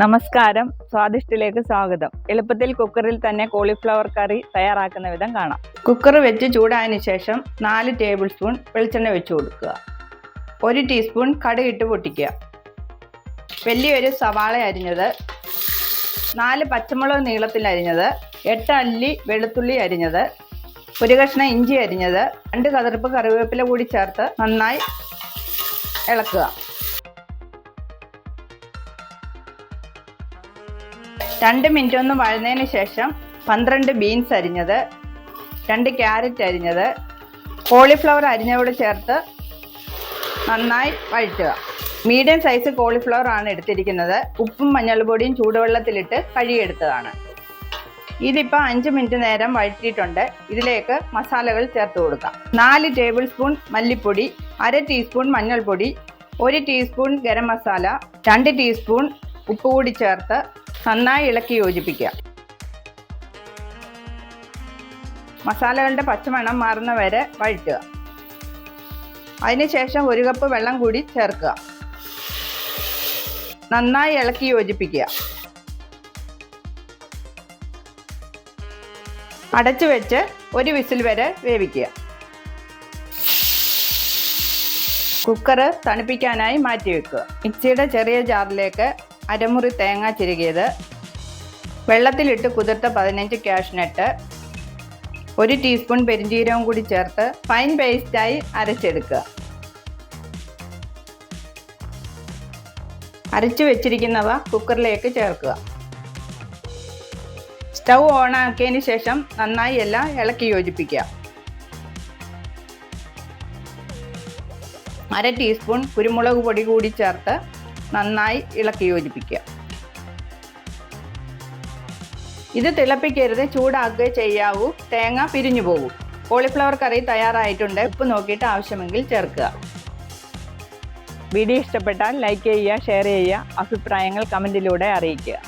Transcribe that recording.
നമസ്കാരം, സ്വാദിഷ്ടിലേക്ക് സ്വാഗതം. എളുപ്പത്തിൽ കുക്കറിൽ തന്നെ കോളിഫ്ലവർ കറി തയ്യാറാക്കുന്ന വിധം കാണാം. കുക്കർ വെച്ച് ചൂടായതിനു ശേഷം 4 ടേബിൾ സ്പൂൺ വെളിച്ചെണ്ണ വെച്ച് കൊടുക്കുക. 1 ടീസ്പൂൺ കടുകിട്ട് പൊട്ടിക്കുക. വലിയൊരു സവാള അരിഞ്ഞത്, 4 പച്ചമുളക് നീളത്തിൽ അരിഞ്ഞത്, 8 അല്ലി വെളുത്തുള്ളി അരിഞ്ഞത്, 1 കഷ്ണം ഇഞ്ചി അരിഞ്ഞത്, 2 കതിർപ്പ് കറിവേപ്പില കൂടി ചേർത്ത് നന്നായി ഇളക്കുക. 2 മിനിറ്റ് ഒന്ന് വഴന്നതിന് ശേഷം 12 ബീൻസ് അരിഞ്ഞത്, 2 ക്യാരറ്റ് അരിഞ്ഞത്, കോളിഫ്ലവർ അരിഞ്ഞതോട് ചേർത്ത് നന്നായി വഴറ്റുക. മീഡിയം സൈസ് കോളിഫ്ലവർ ആണ് എടുത്തിരിക്കുന്നത്. ഉപ്പും മഞ്ഞൾപ്പൊടിയും ചൂടുവെള്ളത്തിലിട്ട് കഴുകിയെടുത്തതാണ്. ഇതിപ്പോൾ 5 മിനിറ്റ് നേരം വഴറ്റിയിട്ടുണ്ട്. ഇതിലേക്ക് മസാലകൾ ചേർത്ത് കൊടുക്കാം. 4 ടേബിൾ സ്പൂൺ മല്ലിപ്പൊടി, 1/2 ടീസ്പൂൺ മഞ്ഞൾപ്പൊടി, 1 ടീസ്പൂൺ ഗരം മസാല, 2 ടീസ്പൂൺ ഉപ്പ് കൂടി ചേർത്ത് നന്നായി ഇളക്കി യോജിപ്പിക്കുക. മസാലകളുടെ പച്ചമണം മാറുന്ന വരെ വഴറ്റുക. അതിനുശേഷം 1 കപ്പ് വെള്ളം കൂടി ചേർക്കുക. നന്നായി ഇളക്കി യോജിപ്പിക്കുക. അടച്ചു വെച്ച് 1 വിസിൽ വരെ വേവിക്കുക. കുക്കർ തണുപ്പിക്കാനായി മാറ്റി വെക്കുക. മിക്സിയുടെ ചെറിയ ജാറിലേക്ക് അരമുറി തേങ്ങ ചിരകിയത്, വെള്ളത്തിലിട്ട് കുതിർത്ത 15 കാഷ്നട്ട്, 1 ടീസ്പൂൺ പെരിഞ്ജീരകം കൂടി ചേർത്ത് ഫൈൻ പേസ്റ്റായി അരച്ചെടുക്കുക. അരച്ചു വെച്ചിരിക്കുന്നവ കുക്കറിലേക്ക് ചേർക്കുക. സ്റ്റൗ ഓണാക്കിയതിന് ശേഷം നന്നായി എല്ലാം ഇളക്കി യോജിപ്പിക്കുക. 1/2 ടീസ്പൂൺ കുരുമുളക് പൊടി കൂടി ചേർത്ത് നന്നായി ഇളക്കി യോജിപ്പിക്കുക. ഇത് തിളപ്പിക്കരുത്, ചൂടാക്കുകയോ ചെയ്യാവൂ. തേങ്ങ പിരിഞ്ഞു പോകും. കോളിഫ്ലവർ കറി തയ്യാറായിട്ടുണ്ട്. ഉപ്പ് നോക്കിയിട്ട് ആവശ്യമെങ്കിൽ ചേർക്കുക. വീഡിയോ ഇഷ്ടപ്പെട്ടാൽ ലൈക്ക് ചെയ്യുക, ഷെയർ ചെയ്യുക, അഭിപ്രായങ്ങൾ കമൻറ്റിലൂടെ അറിയിക്കുക.